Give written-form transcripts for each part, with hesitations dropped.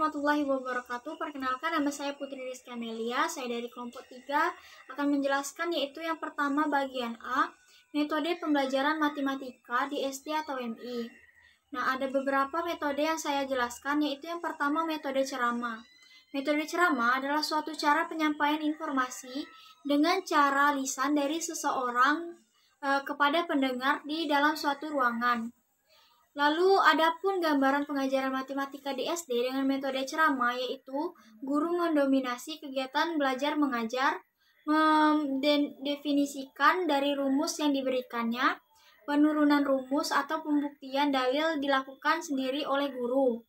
warahmatullahi wabarakatuh. Perkenalkan, nama saya Putri Rizky Amelia. Saya dari kelompok 3 akan menjelaskan yaitu yang pertama bagian A, metode pembelajaran matematika di SD atau MI. Nah, ada beberapa metode yang saya jelaskan, yaitu yang pertama metode ceramah. Metode ceramah adalah suatu cara penyampaian informasi dengan cara lisan dari seseorang kepada pendengar di dalam suatu ruangan. Lalu, adapun gambaran pengajaran matematika di SD dengan metode ceramah, yaitu guru mendominasi kegiatan belajar mengajar, mendefinisikan dari rumus yang diberikannya, penurunan rumus atau pembuktian dalil dilakukan sendiri oleh guru.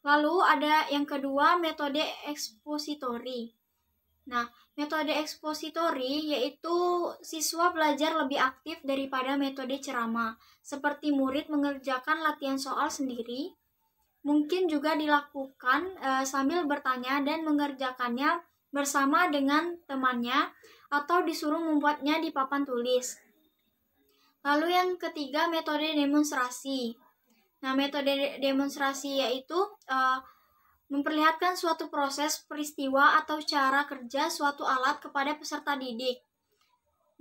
Lalu ada yang kedua, metode ekspositori. Nah, metode ekspositori yaitu siswa belajar lebih aktif daripada metode ceramah, seperti murid mengerjakan latihan soal sendiri, mungkin juga dilakukan sambil bertanya dan mengerjakannya bersama dengan temannya atau disuruh membuatnya di papan tulis. Lalu yang ketiga, metode demonstrasi. Nah, metode demonstrasi yaitu memperlihatkan suatu proses, peristiwa, atau cara kerja suatu alat kepada peserta didik.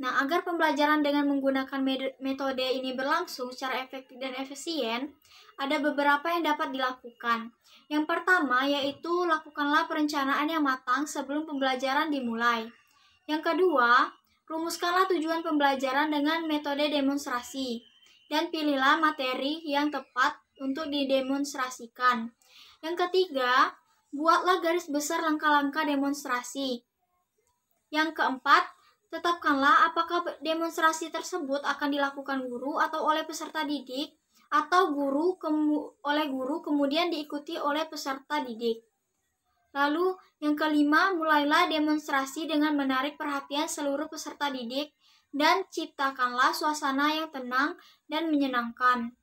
Nah, agar pembelajaran dengan menggunakan metode ini berlangsung secara efektif dan efisien, ada beberapa yang dapat dilakukan. Yang pertama yaitu lakukanlah perencanaan yang matang sebelum pembelajaran dimulai. Yang kedua, rumuskanlah tujuan pembelajaran dengan metode demonstrasi, dan pilihlah materi yang tepat untuk didemonstrasikan. Yang ketiga, buatlah garis besar langkah-langkah demonstrasi. Yang keempat, tetapkanlah apakah demonstrasi tersebut akan dilakukan guru atau oleh peserta didik, atau oleh guru kemudian diikuti oleh peserta didik. Lalu yang kelima, mulailah demonstrasi dengan menarik perhatian seluruh peserta didik dan ciptakanlah suasana yang tenang dan menyenangkan.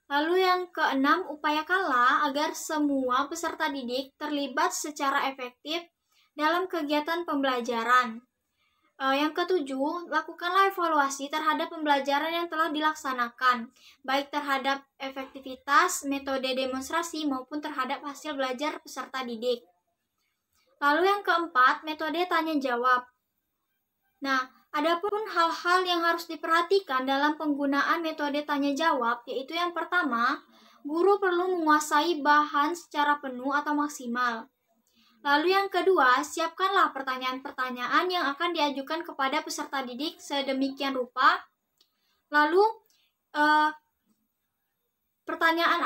Lalu yang keenam, upayakanlah agar semua peserta didik terlibat secara efektif dalam kegiatan pembelajaran. Yang ketujuh, lakukanlah evaluasi terhadap pembelajaran yang telah dilaksanakan, baik terhadap efektivitas metode demonstrasi maupun terhadap hasil belajar peserta didik. Lalu yang keempat, metode tanya-jawab. Nah, adapun hal-hal yang harus diperhatikan dalam penggunaan metode tanya-jawab, yaitu yang pertama, guru perlu menguasai bahan secara penuh atau maksimal. Lalu yang kedua, siapkanlah pertanyaan-pertanyaan yang akan diajukan kepada peserta didik sedemikian rupa. Lalu, pertanyaan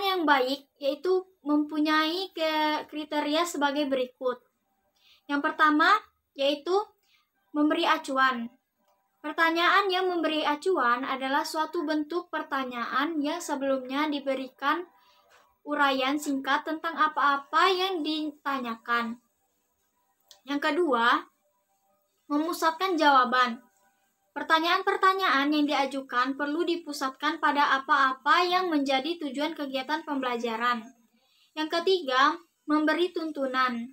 yang baik yaitu mempunyai kriteria sebagai berikut. Yang pertama yaitu memberi acuan. Pertanyaan yang memberi acuan adalah suatu bentuk pertanyaan yang sebelumnya diberikan uraian singkat tentang apa-apa yang ditanyakan. Yang kedua, memusatkan jawaban. Pertanyaan-pertanyaan yang diajukan perlu dipusatkan pada apa-apa yang menjadi tujuan kegiatan pembelajaran. Yang ketiga, memberi tuntunan.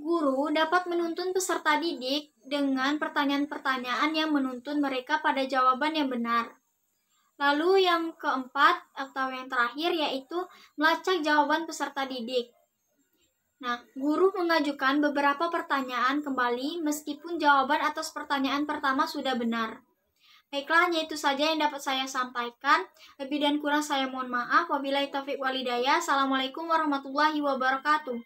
Guru dapat menuntun peserta didik dengan pertanyaan-pertanyaan yang menuntun mereka pada jawaban yang benar. Lalu yang keempat atau yang terakhir yaitu melacak jawaban peserta didik. Nah, guru mengajukan beberapa pertanyaan kembali meskipun jawaban atas pertanyaan pertama sudah benar. Baiklah, hanya itu saja yang dapat saya sampaikan. Lebih dan kurang saya mohon maaf. Wabillahi taufiq wal hidayah. Assalamualaikum warahmatullahi wabarakatuh.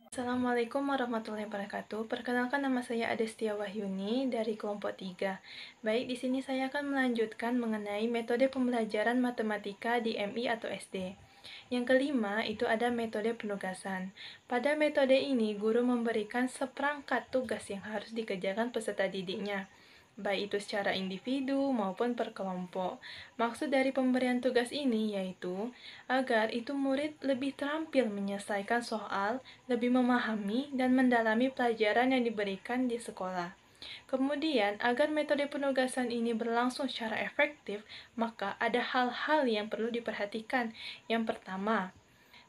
Assalamualaikum warahmatullahi wabarakatuh. Perkenalkan, nama saya Adestia Wahyuni dari kelompok 3. Baik, di sini saya akan melanjutkan mengenai metode pembelajaran matematika di MI atau SD. Yang kelima itu ada metode penugasan. Pada metode ini, guru memberikan seperangkat tugas yang harus dikerjakan peserta didiknya, baik itu secara individu maupun per kelompok. Maksud dari pemberian tugas ini yaitu agar itu murid lebih terampil menyelesaikan soal, lebih memahami dan mendalami pelajaran yang diberikan di sekolah. Kemudian, agar metode penugasan ini berlangsung secara efektif, maka ada hal-hal yang perlu diperhatikan. Yang pertama,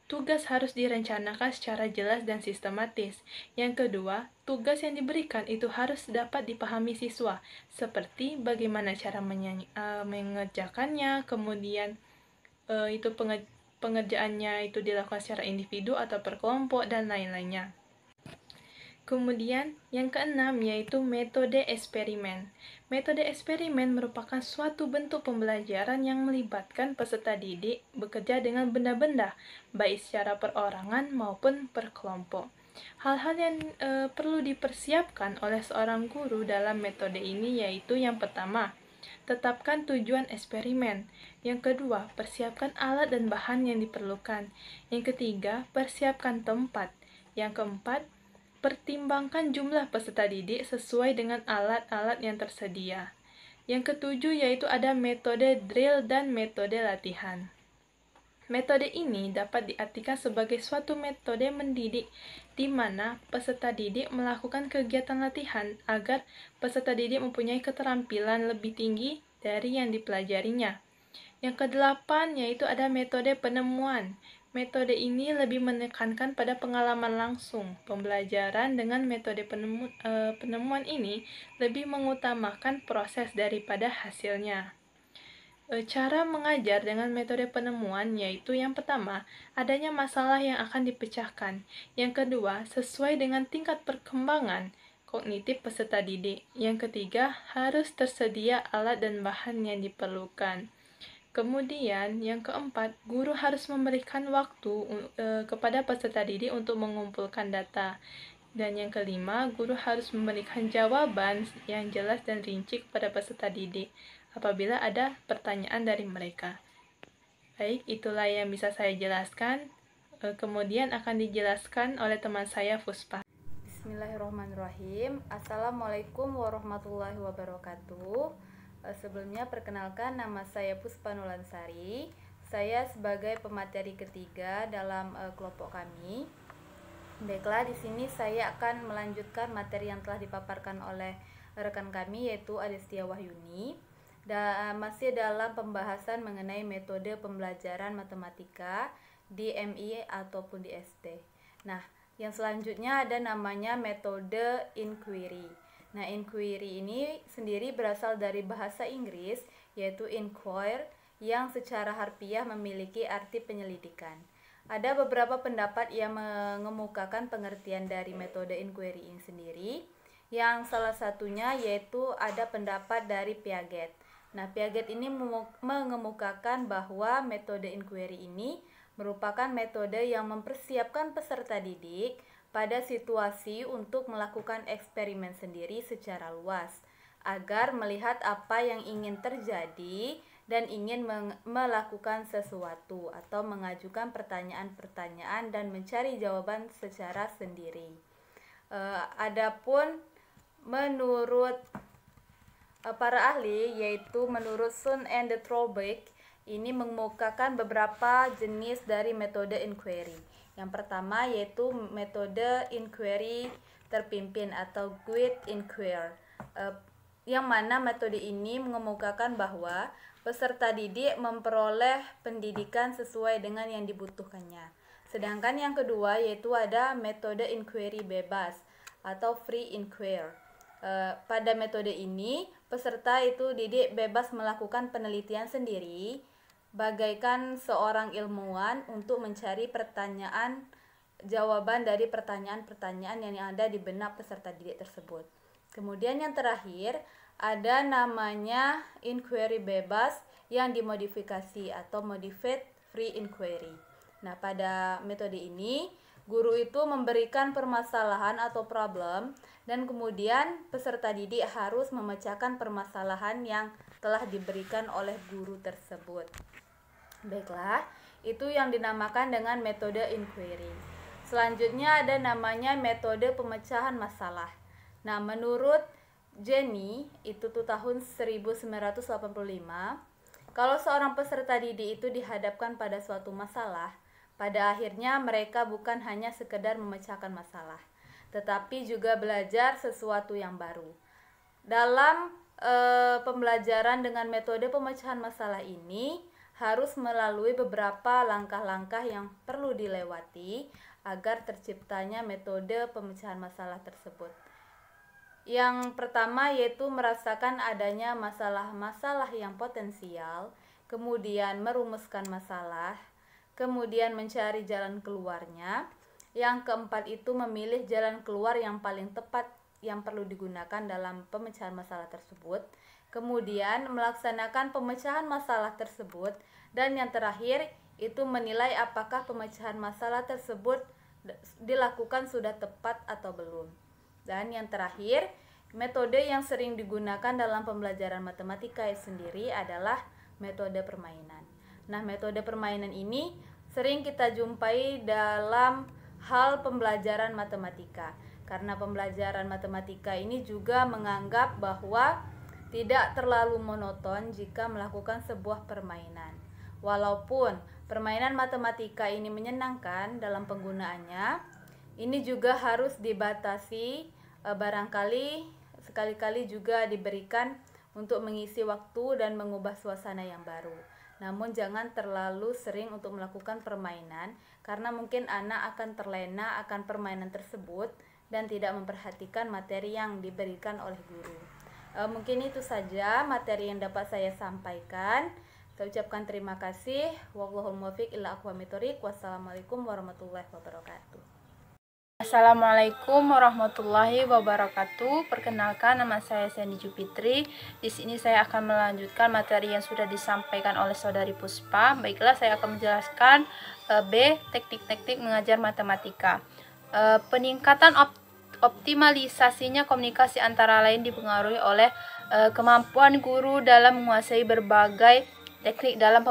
tugas harus direncanakan secara jelas dan sistematis. Yang kedua, tugas yang diberikan itu harus dapat dipahami siswa, seperti bagaimana cara mengerjakannya, kemudian itu pengerjaannya itu dilakukan secara individu atau per kelompok dan lain-lainnya. Kemudian, yang keenam yaitu metode eksperimen. Metode eksperimen merupakan suatu bentuk pembelajaran yang melibatkan peserta didik bekerja dengan benda-benda, baik secara perorangan maupun per kelompok. Hal-hal yang perlu dipersiapkan oleh seorang guru dalam metode ini yaitu yang pertama, tetapkan tujuan eksperimen. Yang kedua, persiapkan alat dan bahan yang diperlukan. Yang ketiga, persiapkan tempat. Yang keempat, pertimbangkan jumlah peserta didik sesuai dengan alat-alat yang tersedia. Yang ketujuh yaitu ada metode drill dan metode latihan. Metode ini dapat diartikan sebagai suatu metode mendidik di mana peserta didik melakukan kegiatan latihan agar peserta didik mempunyai keterampilan lebih tinggi dari yang dipelajarinya. Yang kedelapan yaitu ada metode penemuan. Metode ini lebih menekankan pada pengalaman langsung. Pembelajaran dengan metode penemuan ini lebih mengutamakan proses daripada hasilnya. Cara mengajar dengan metode penemuan yaitu yang pertama, adanya masalah yang akan dipecahkan. Yang kedua, sesuai dengan tingkat perkembangan kognitif peserta didik. Yang ketiga, harus tersedia alat dan bahan yang diperlukan. Kemudian, yang keempat, guru harus memberikan waktu kepada peserta didik untuk mengumpulkan data. Dan yang kelima, guru harus memberikan jawaban yang jelas dan rinci kepada peserta didik apabila ada pertanyaan dari mereka. Baik, itulah yang bisa saya jelaskan. Kemudian akan dijelaskan oleh teman saya, Fuspa. Bismillahirrahmanirrahim. Assalamualaikum warahmatullahi wabarakatuh. Sebelumnya perkenalkan, nama saya Puspa Nulansari. Saya sebagai pemateri ketiga dalam kelompok kami. Baiklah, di sini saya akan melanjutkan materi yang telah dipaparkan oleh rekan kami yaitu Adestia Wahyuni. Masih dalam pembahasan mengenai metode pembelajaran matematika di MI ataupun di SD. Nah, yang selanjutnya ada namanya metode inquiry. Nah, inquiry ini sendiri berasal dari bahasa Inggris yaitu inquire yang secara harfiah memiliki arti penyelidikan. Ada beberapa pendapat yang mengemukakan pengertian dari metode inquiry ini sendiri. Yang salah satunya yaitu ada pendapat dari Piaget. Nah, Piaget ini mengemukakan bahwa metode inquiry ini merupakan metode yang mempersiapkan peserta didik pada situasi untuk melakukan eksperimen sendiri secara luas, agar melihat apa yang ingin terjadi dan ingin melakukan sesuatu atau mengajukan pertanyaan-pertanyaan dan mencari jawaban secara sendiri. Adapun menurut para ahli, yaitu menurut Sun and Trobeck, ini mengemukakan beberapa jenis dari metode inquiry. Yang pertama yaitu metode inquiry terpimpin atau guided inquiry, yang mana metode ini mengemukakan bahwa peserta didik memperoleh pendidikan sesuai dengan yang dibutuhkannya. Sedangkan yang kedua yaitu ada metode inquiry bebas atau free inquiry. Pada metode ini peserta itu didik bebas melakukan penelitian sendiri bagaikan seorang ilmuwan untuk mencari jawaban dari pertanyaan-pertanyaan yang ada di benak peserta didik tersebut. Kemudian yang terakhir ada namanya inquiry bebas yang dimodifikasi atau modified free inquiry. Nah, pada metode ini guru itu memberikan permasalahan atau problem dan kemudian peserta didik harus memecahkan permasalahan yang telah diberikan oleh guru tersebut. Baiklah, itu yang dinamakan dengan metode inquiry. Selanjutnya ada namanya metode pemecahan masalah. Nah, menurut Jenny, itu tuh tahun 1985, kalau seorang peserta didik itu dihadapkan pada suatu masalah, pada akhirnya mereka bukan hanya sekedar memecahkan masalah, tetapi juga belajar sesuatu yang baru. Dalam pembelajaran dengan metode pemecahan masalah ini harus melalui beberapa langkah-langkah yang perlu dilewati agar terciptanya metode pemecahan masalah tersebut. Yang pertama yaitu merasakan adanya masalah-masalah yang potensial kemudian merumuskan masalah, kemudian mencari jalan keluarnya. Yang keempat itu memilih jalan keluar yang paling tepat yang perlu digunakan dalam pemecahan masalah tersebut, kemudian melaksanakan pemecahan masalah tersebut, dan yang terakhir itu menilai apakah pemecahan masalah tersebut dilakukan sudah tepat atau belum. Dan yang terakhir, metode yang sering digunakan dalam pembelajaran matematika sendiri adalah metode permainan. Nah, metode permainan ini sering kita jumpai dalam hal pembelajaran matematika, karena pembelajaran matematika ini juga menganggap bahwa tidak terlalu monoton jika melakukan sebuah permainan. Walaupun permainan matematika ini menyenangkan dalam penggunaannya, ini juga harus dibatasi, barangkali sekali-kali juga diberikan untuk mengisi waktu dan mengubah suasana yang baru. Namun jangan terlalu sering untuk melakukan permainan, karena mungkin anak akan terlena akan permainan tersebut dan tidak memperhatikan materi yang diberikan oleh guru. Mungkin itu saja materi yang dapat saya sampaikan. Saya ucapkan terima kasih. Wallahul muwaffiq ila aqwamit thoriq. Wassalamualaikum warahmatullahi wabarakatuh. Assalamualaikum warahmatullahi wabarakatuh. Perkenalkan, nama saya Sandy Jupitri. Di sini saya akan melanjutkan materi yang sudah disampaikan oleh Saudari Puspa. Baiklah, saya akan menjelaskan B. Teknik-teknik mengajar matematika. Peningkatan optimalisasinya komunikasi antara lain dipengaruhi oleh kemampuan guru dalam menguasai berbagai teknik dalam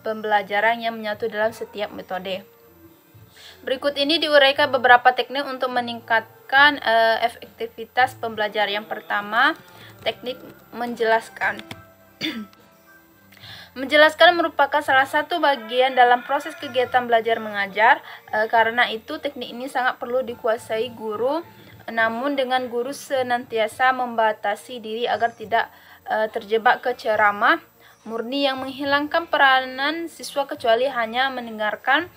pembelajaran yang menyatu dalam setiap metode. Berikut ini diuraikan beberapa teknik untuk meningkatkan efektivitas pembelajaran. Yang pertama, teknik menjelaskan. Menjelaskan merupakan salah satu bagian dalam proses kegiatan belajar mengajar. Karena itu, teknik ini sangat perlu dikuasai guru. Namun dengan guru senantiasa membatasi diri agar tidak terjebak ke ceramah murni yang menghilangkan peranan siswa, kecuali hanya mendengarkan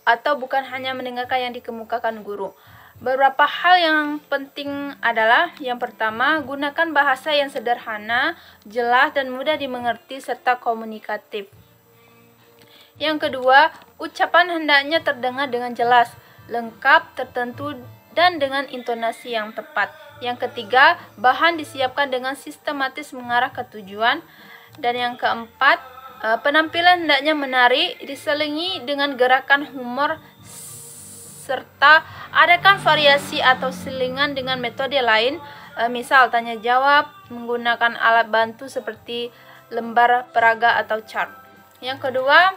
atau bukan hanya mendengarkan yang dikemukakan guru. Beberapa hal yang penting adalah, yang pertama, gunakan bahasa yang sederhana, jelas, dan mudah dimengerti serta komunikatif. Yang kedua, ucapan hendaknya terdengar dengan jelas, lengkap, tertentu, dan dengan intonasi yang tepat. Yang ketiga, bahan disiapkan dengan sistematis mengarah ke tujuan. Dan yang keempat, penampilan hendaknya menarik, diselingi dengan gerakan humor, serta adakan variasi atau selingan dengan metode lain, misal tanya jawab menggunakan alat bantu seperti lembar peraga atau chart. Yang kedua,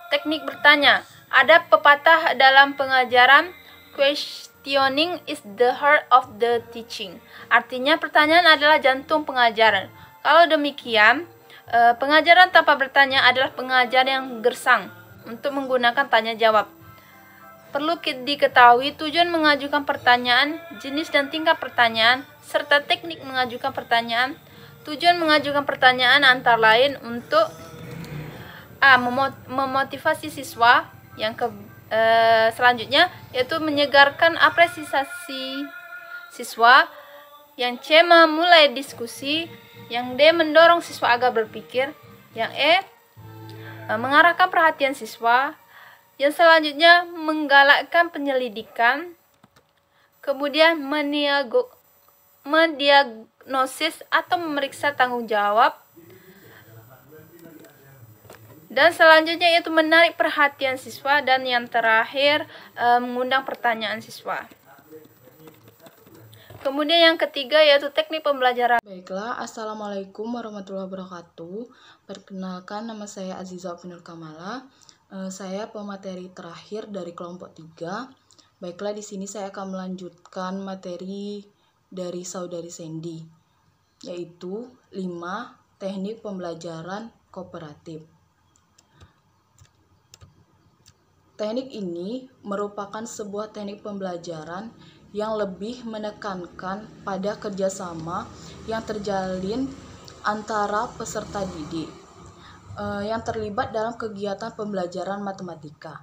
teknik bertanya. Ada pepatah dalam pengajaran, questioning is the heart of the teaching. Artinya, pertanyaan adalah jantung pengajaran. Kalau demikian, pengajaran tanpa bertanya adalah pengajaran yang gersang. Untuk menggunakan tanya jawab, perlu diketahui tujuan mengajukan pertanyaan, jenis dan tingkat pertanyaan, serta teknik mengajukan pertanyaan. Tujuan mengajukan pertanyaan antara lain untuk memotivasi siswa. Yang selanjutnya yaitu menyegarkan apresiasi siswa. Yang C, memulai diskusi. Yang D, mendorong siswa agar berpikir. Yang E, mengarahkan perhatian siswa. Yang selanjutnya, menggalakkan penyelidikan. Kemudian, mendiagnosis atau memeriksa tanggung jawab. Dan selanjutnya yaitu menarik perhatian siswa. Dan yang terakhir, mengundang pertanyaan siswa. Kemudian yang ketiga yaitu teknik pembelajaran. Baiklah, Assalamualaikum warahmatullahi wabarakatuh. Perkenalkan, nama saya Aziza Finur Kamala. Saya pemateri terakhir dari kelompok 3. Baiklah, di sini saya akan melanjutkan materi dari Saudari Sandy, yaitu 5 teknik pembelajaran kooperatif. Teknik ini merupakan sebuah teknik pembelajaran yang lebih menekankan pada kerjasama yang terjalin antara peserta didik yang terlibat dalam kegiatan pembelajaran matematika.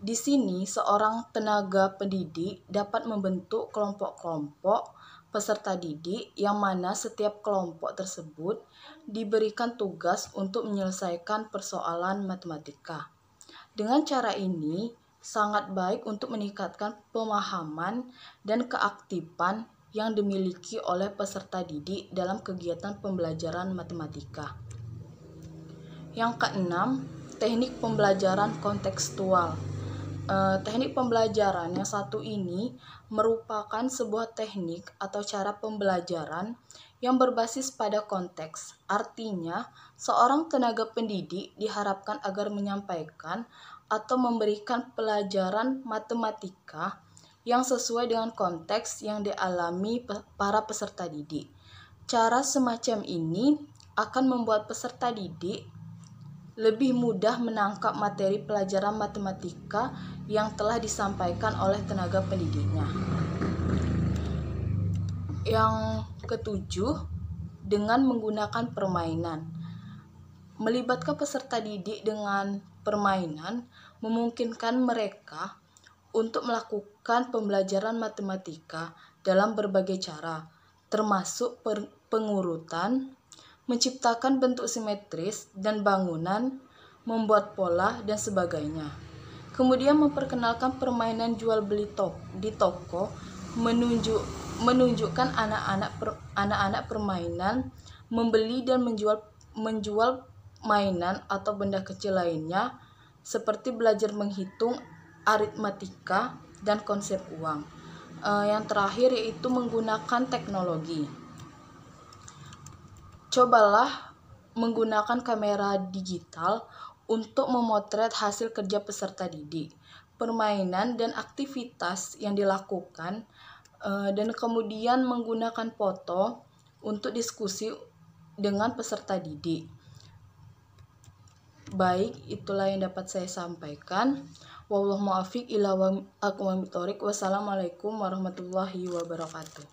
Di sini, seorang tenaga pendidik dapat membentuk kelompok-kelompok peserta didik yang mana setiap kelompok tersebut diberikan tugas untuk menyelesaikan persoalan matematika. Dengan cara ini, sangat baik untuk meningkatkan pemahaman dan keaktifan yang dimiliki oleh peserta didik dalam kegiatan pembelajaran matematika. Yang keenam, teknik pembelajaran kontekstual. Teknik pembelajaran yang satu ini merupakan sebuah teknik atau cara pembelajaran yang berbasis pada konteks. Artinya, seorang tenaga pendidik diharapkan agar menyampaikan atau memberikan pelajaran matematika yang sesuai dengan konteks yang dialami para peserta didik. Cara semacam ini akan membuat peserta didik lebih mudah menangkap materi pelajaran matematika yang telah disampaikan oleh tenaga pendidiknya. Yang ketujuh, dengan menggunakan permainan. Melibatkan peserta didik dengan permainan memungkinkan mereka untuk melakukan pembelajaran matematika dalam berbagai cara, termasuk pengurutan, menciptakan bentuk simetris dan bangunan, membuat pola, dan sebagainya. Kemudian memperkenalkan permainan jual beli di toko, menunjukkan anak-anak permainan membeli dan menjual mainan atau benda kecil lainnya, seperti belajar menghitung, aritmatika, dan konsep uang. Yang terakhir yaitu menggunakan teknologi. Cobalah menggunakan kamera digital untuk memotret hasil kerja peserta didik, permainan dan aktivitas yang dilakukan, dan kemudian menggunakan foto untuk diskusi dengan peserta didik. Baik, itulah yang dapat saya sampaikan. Wallahu muwaffiq ila aqwamit thoriq. Wassalamualaikum warahmatullahi wabarakatuh.